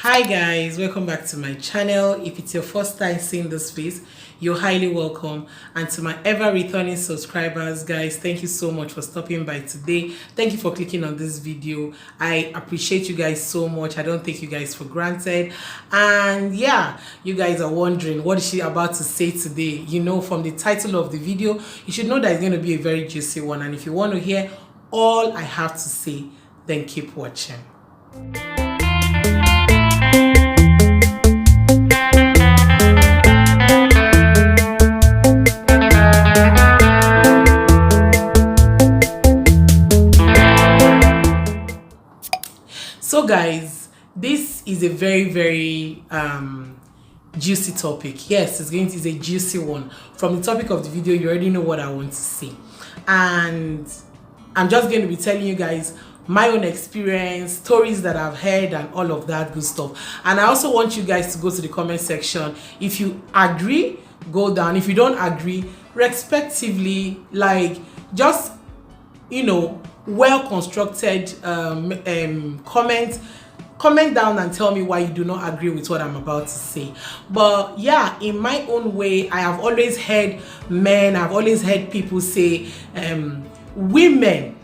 Hi guys, welcome back to my channel. If it's your first time seeing this face, you're highly welcome. And to my ever returning subscribers, guys, thank you so much for stopping by today. Thank you for clicking on this video. I appreciate you guys so much. I don't take you guys for granted. And yeah, you guys are wondering what is she about to say today. You know, from the title of the video, you should know that it's going to be a very juicy one. And if you want to hear all I have to say, then keep watching. So guys, this is a very juicy topic. Yes, it's a juicy one. From the topic of the video, you already know what I want to say, and I'm just going to be telling you guys my own experience, stories that I've heard, and all of that good stuff. And I also want you guys to go to the comment section. If you agree, go down. If you don't agree, respectively, like, just, you know, well constructed comment down and tell me why you do not agree with what I'm about to say. But yeah, in my own way, I have always heard I've always heard people say women,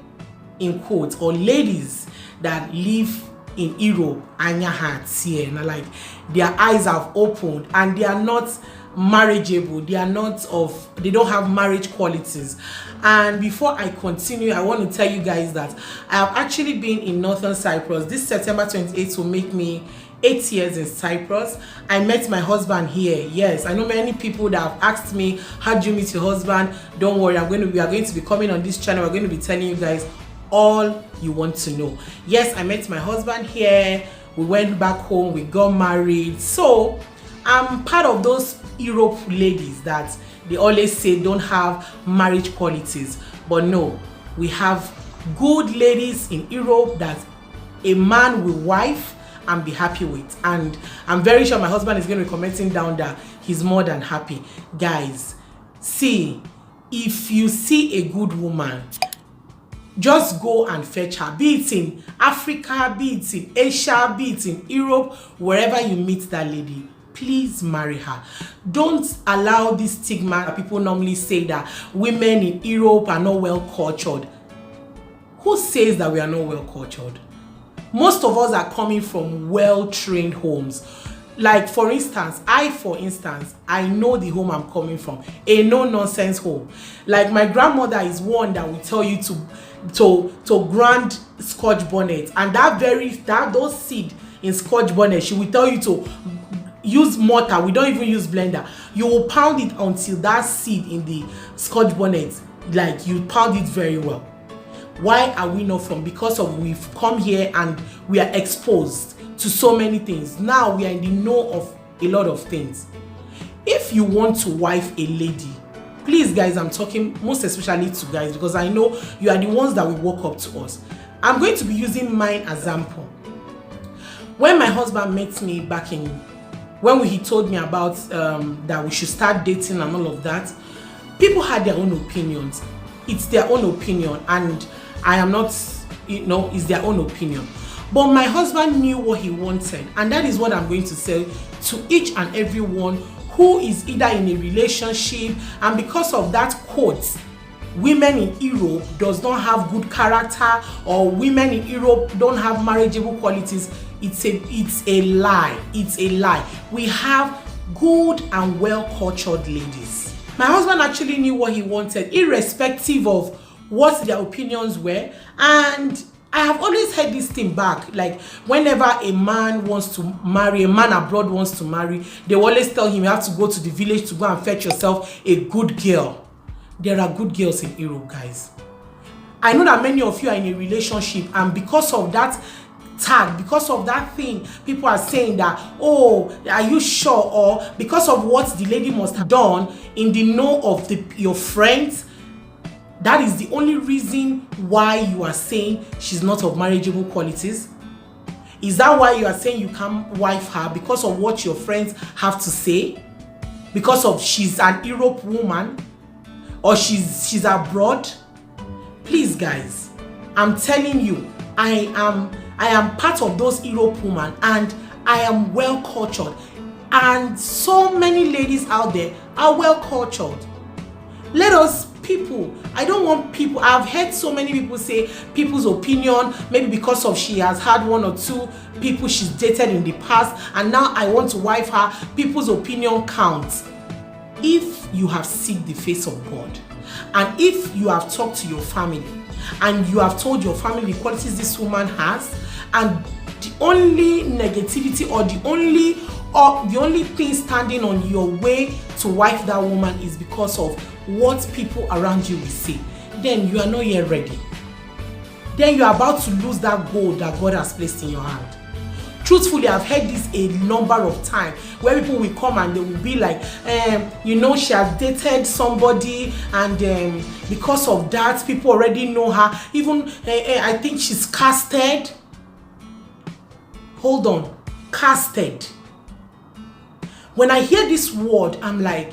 in quotes, or ladies that live in Europe, anya hearts here, and like their eyes have opened and they are not marriageable, they don't have marriage qualities. And before I continue, I want to tell you guys that I have actually been in Northern Cyprus. This September 28th will make me 8 years in Cyprus. I met my husband here. Yes, I know many people that have asked me, how do you meet your husband? Don't worry, we are going to be coming on this channel. We're going to be telling you guys all you want to know. Yes, I met my husband here. We went back home, we got married. So I'm part of those Europe ladies that they always say don't have marriage qualities. But no, we have good ladies in Europe that a man will wife and be happy with. And I'm very sure my husband is going to be commenting down that he's more than happy. Guys, see, if you see a good woman, just go and fetch her, be it in Africa, be it in Asia, be it in Europe, wherever you meet that lady, please marry her. Don't allow this stigma that people normally say that women in Europe are not well cultured. Who says that we are not well cultured? Most of us are coming from well-trained homes. Like, for instance, I know the home I'm coming from, a no-nonsense home. Like, my grandmother is one that will tell you to grind Scotch bonnet, and those seed in Scotch bonnet, she will tell you to use mortar. We don't even use blender. You will pound it until that seed in the Scotch bonnet, like, you pound it very well. Why are we not from? Because of we've come here and we are exposed to so many things. Now we are in the know of a lot of things. If you want to wife a lady, please guys, I'm talking most especially to guys, because I know you are the ones that will walk up to us. I'm going to be using mine example. When my husband met me back in, when he told me about that we should start dating and all of that, people had their own opinions. It's their own opinion, and I am not, you know, it's their own opinion. But my husband knew what he wanted, and that is what I'm going to say to each and every one who is either in a relationship, and because of that quote, women in Europe does not have good character, or women in Europe don't have marriageable qualities. It's a lie. It's a lie. We have good and well-cultured ladies. My husband actually knew what he wanted, irrespective of what their opinions were. And I have always heard this thing back. Like, whenever a man wants to marry, a man abroad wants to marry, they always tell him you have to go to the village to go and fetch yourself a good girl. There are good girls in Europe, guys. I know that many of you are in a relationship, and because of that tag, because of that thing, people are saying that, oh, are you sure? Or because of what the lady must have done in the know of your friends, that is the only reason why you are saying she's not of marriageable qualities. Is that why you are saying you can't wife her? Because of what your friends have to say? Because of she's an Europe woman, or she's abroad? Please guys, I'm telling you, I am part of those Europe women, and I am well cultured, and so many ladies out there are well cultured. Let us people, I don't want people, I've heard so many people say people's opinion, maybe because of she has had one or two people she's dated in the past and now I want to wife her, people's opinion counts. If you have seeked the face of God, and if you have talked to your family and you have told your family the qualities this woman has, and the only negativity or the only thing standing on your way to wife that woman is because of what people around you will say, then you are not yet ready. Then you are about to lose that gold that God has placed in your hand. Truthfully, I've heard this a number of times where people will come and they will be like, you know, she has dated somebody and because of that, people already know her. Even, I think she's casted. Hold on, casted. When I hear this word, I'm like,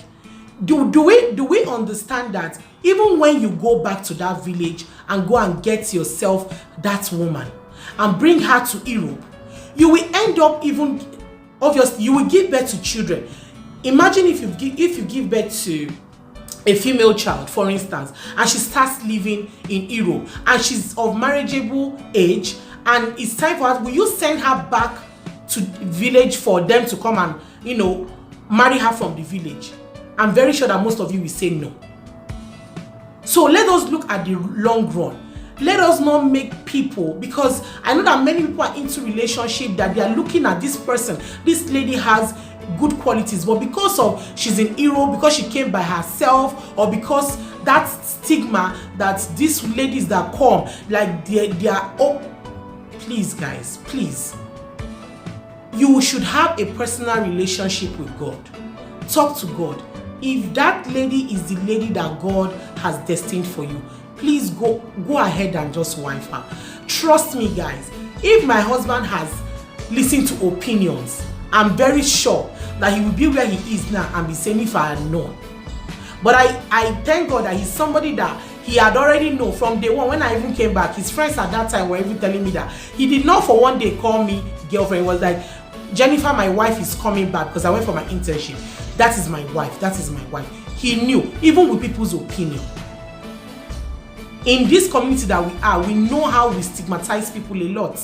do we understand that even when you go back to that village and go and get yourself that woman and bring her to Europe, you will end up even, obviously, you will give birth to children. Imagine if you give birth to a female child, for instance, and she starts living in Europe and she's of marriageable age, and it's time for her, will you send her back to village for them to come and, you know, marry her from the village? I'm very sure that most of you will say no. So let us look at the long run. Let us not make people, because I know that many people are into relationship that they are looking at this person. This lady has good qualities, but because of she's in Europe, because she came by herself, or because that stigma that these ladies that come, like they are, oh, please guys, please. You should have a personal relationship with God. Talk to God. If that lady is the lady that God has destined for you, please go ahead and just wife her. Trust me, guys. If my husband has listened to opinions, I'm very sure that he will be where he is now and be saying if I had known. But I thank God that he's somebody that he had already known from day one. When I even came back, his friends at that time were even telling me that he did not for one day call me girlfriend. He was like, Jennifer, my wife is coming back because I went for my internship. That is my wife. That is my wife. He knew, even with people's opinion. In this community that we are, we know how we stigmatize people a lot.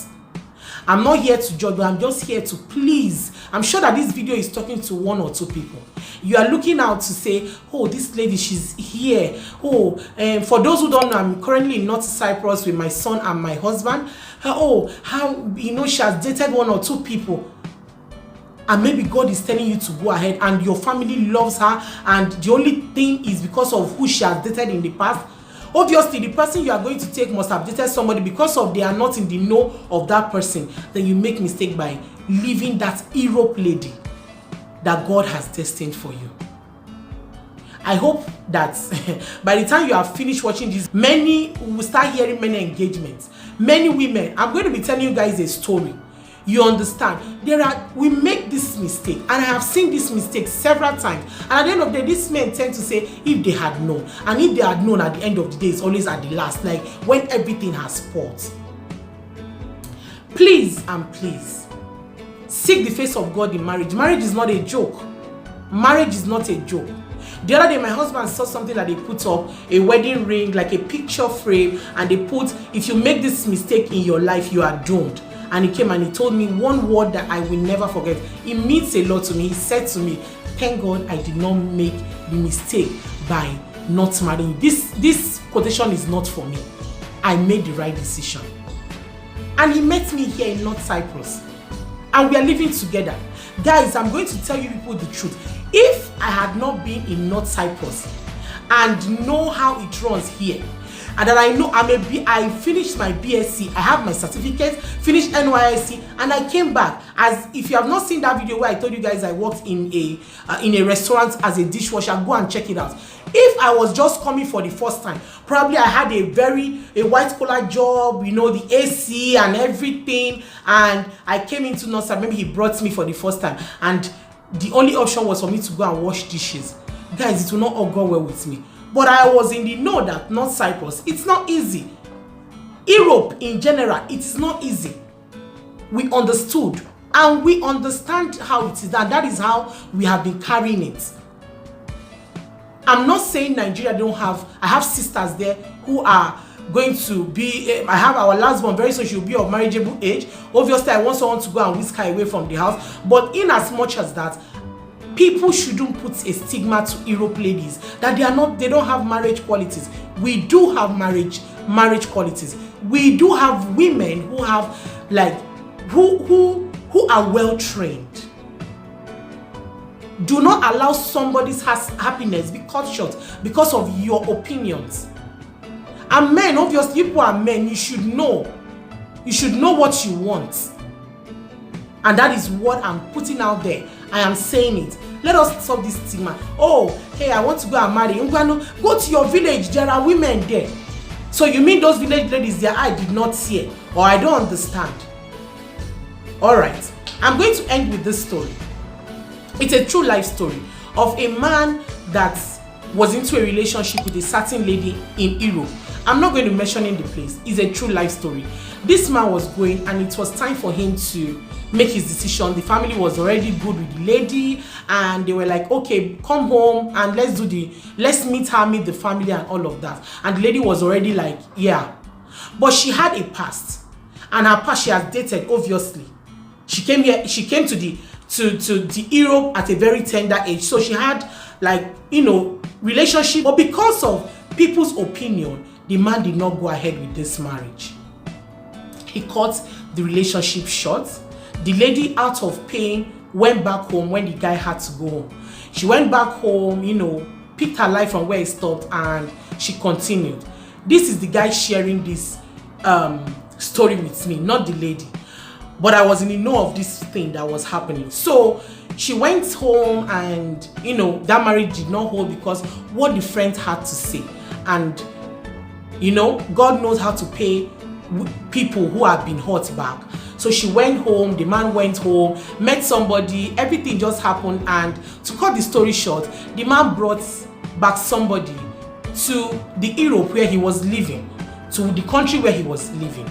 I'm not here to judge, but I'm just here to please. I'm sure that this video is talking to one or two people. You are looking out to say, oh, this lady, she's here. Oh, for those who don't know, I'm currently in North Cyprus with my son and my husband. Oh, how, you know, she has dated one or two people. And maybe God is telling you to go ahead and your family loves her, and the only thing is because of who she has dated in the past. Obviously, the person you are going to take must have dated somebody because of they are not in the know of that person. Then you make mistake by leaving that Europe lady that God has destined for you. I hope that by the time you have finished watching this, many will start hearing many engagements. Many women, I'm going to be telling you guys a story. You understand? We make this mistake, and I have seen this mistake several times. And at the end of the day, these men tend to say, if they had known. And if they had known at the end of the day, it's always at the last, like when everything has spoiled. Please and please, seek the face of God in marriage. Marriage is not a joke. Marriage is not a joke. The other day, my husband saw something that they put up, a wedding ring, like a picture frame, and they put, if you make this mistake in your life, you are doomed. And he came and he told me one word that I will never forget. It means a lot to me. He said to me, thank God I did not make the mistake by not marrying. This quotation is not for me. I made the right decision. And he met me here in North Cyprus. And we are living together. Guys, I'm going to tell you people the truth. If I had not been in North Cyprus and know how it runs here, and that I know I finished my BSc, I have my certificate, finished NYSC, and I came back. As if you have not seen that video where I told you guys I worked in a restaurant as a dishwasher, go and check it out. If I was just coming for the first time, probably I had a white collar job, you know, the AC and everything, and I came into North Cyprus. Maybe he brought me for the first time, and the only option was for me to go and wash dishes. Guys, it will not all go well with me. But I was in the know that North Cyprus, it's not easy. Europe in general, it is not easy. We understood. And we understand how it is, and that is how we have been carrying it. I'm not saying Nigeria don't have, I have sisters there who are going to be, I have our last one, very soon she'll be of marriageable age. Obviously, I want someone to go and whisk her away from the house. But in as much as that, people shouldn't put a stigma to Europe ladies that they don't have marriage qualities. We do have marriage qualities. We do have women who have who are well trained. Do not allow somebody's happiness be cut short because of your opinions. And men, obviously, people are men. You should know. You should know what you want. And that is what I'm putting out there. I am saying it. Let us stop this stigma. Oh, hey, I want to go and marry. Go to your village. There are women there. So you mean those village ladies, their eye did not see it? Or I don't understand. Alright. I'm going to end with this story. It's a true life story of a man that was into a relationship with a certain lady in Europe. I'm not going to mention in the place. It's a true life story. This man was going, and it was time for him to make his decision. The family was already good with the lady, and they were like, okay, come home and let's meet her, meet the family and all of that. And the lady was already like, yeah. But she had a past, and her past, she has dated, obviously. She came to the Europe at a very tender age. So she had relationship. But because of people's opinion, the man did not go ahead with this marriage. He cut the relationship short. The lady, out of pain, went back home when the guy had to go home. She went back home, picked her life from where it stopped, and she continued. This is the guy sharing this story with me, not the lady. But I was in the know of this thing that was happening. So she went home, and that marriage did not hold because what the friends had to say. And God knows how to pay people who have been hurt back. So she went home, the man went home, met somebody, everything just happened. And to cut the story short, the man brought back somebody to the Europe where he was living, to the country where he was living.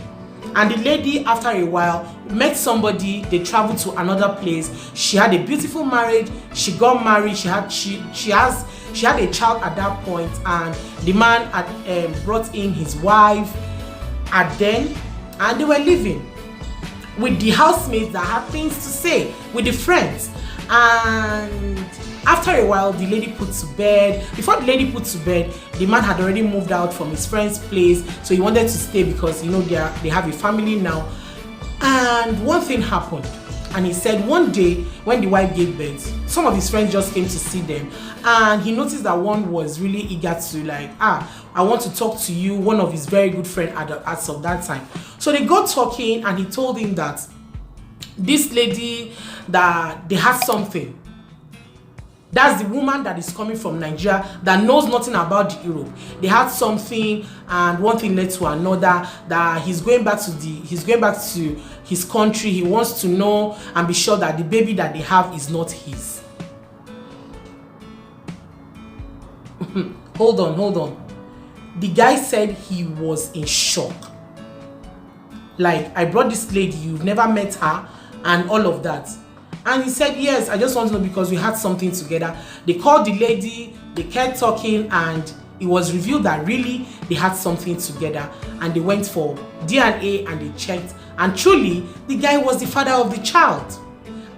And the lady, after a while, met somebody. They traveled to another place. She had a beautiful marriage. She got married. She had a child at that point. And the man had brought in his wife. And they were living with the housemates that had things to say, with the friends. And after a while, the lady put to bed. Before the lady put to bed, the man had already moved out from his friend's place, so he wanted to stay because they have a family now. And one thing happened, and he said one day when the wife gave birth, some of his friends just came to see them, and he noticed that one was really eager to I want to talk to you. One of his very good friends as of that time. So they got talking, and he told him that this lady, that they had something. That's the woman that is coming from Nigeria that knows nothing about Europe. They had something, and one thing led to another. That he's going back to his country. He wants to know and be sure that the baby that they have is not his. Hold on. The guy said he was in shock. I brought this lady, you've never met her, and all of that. And he said, yes, I just want to know because we had something together. They called the lady, they kept talking, and it was revealed that really they had something together. And they went for DNA and they checked. And truly, the guy was the father of the child.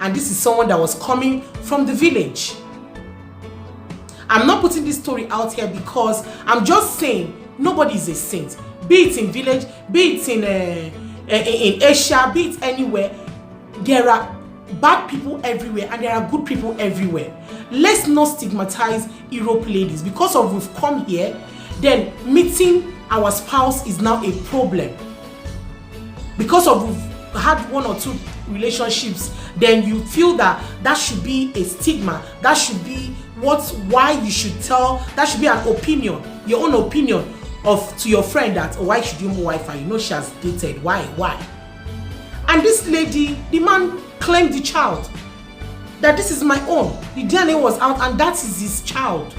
And this is someone that was coming from the village. I'm not putting this story out here because I'm just saying nobody is a saint. Be it in village, be it in Asia, be it anywhere. There are bad people everywhere and there are good people everywhere. Let's not stigmatize Europe ladies because of we've come here, then meeting our spouse is now a problem. Because of we've had one or two relationships, then you feel that should be a stigma. That should be why you should tell. That should be an opinion, your own opinion to your friend that why should you move Wi-Fi? She has dated. Why? And this lady, the man claimed the child. That this is my own. The DNA was out and that is his child.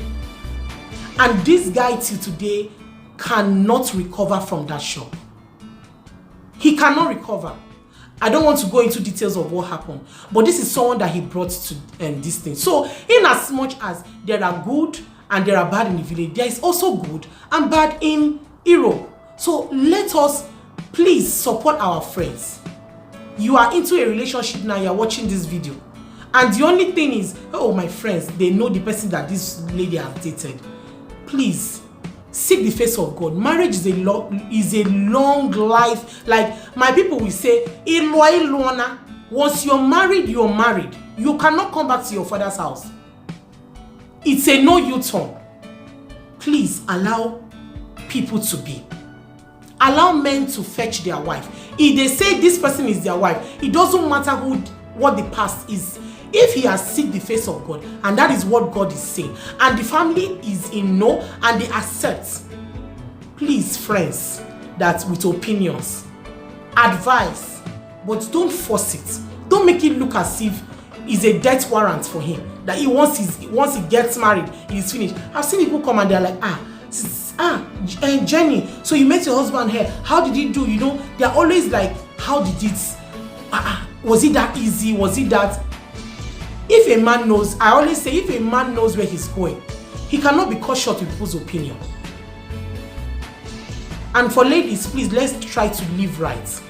And this guy till today cannot recover from that shock. He cannot recover. I don't want to go into details of what happened, but this is someone that he brought to this thing. So in as much as there are good and there are bad in the village, there is also good and bad in Europe. So let us please support our friends. You are into a relationship now, you are watching this video, and the only thing is, oh, my friends, they know the person that this lady has dated. Please seek the face of God. Marriage is a long life. Like my people will say, once you're married, you're married. You cannot come back to your father's house. It's a no U-turn. Please allow people to be. Allow men to fetch their wife. If they say this person is their wife, it doesn't matter what the past is. If he has seek the face of God, and that is what God is saying, and the family is in no and they accept, please, friends, that with opinions, advice, but don't force it. Don't make it look as if it's a death warrant for him, that once he gets married, he's finished. I've seen people come and they're like, Jenny, so you met your husband here, how did he do? You know, they're always like, how did it, was it that easy? Was it that? If a man knows, I always say, if a man knows where he's going, he cannot be caught short with people's opinion. And for ladies, please, let's try to live right.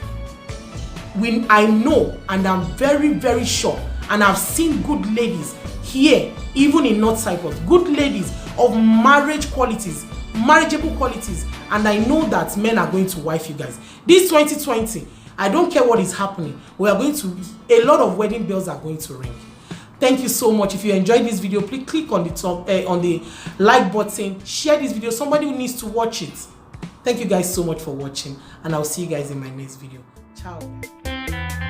I know, and I'm very, very sure, and I've seen good ladies here, even in North Cyprus, good ladies of marriage qualities, marriageable qualities, and I know that men are going to wife you guys. This 2020, I don't care what is happening, a lot of wedding bells are going to ring. Thank you so much. If you enjoyed this video, please click on the like button, share this video. Somebody who needs to watch it. Thank you guys so much for watching, and I'll see you guys in my next video. Ciao.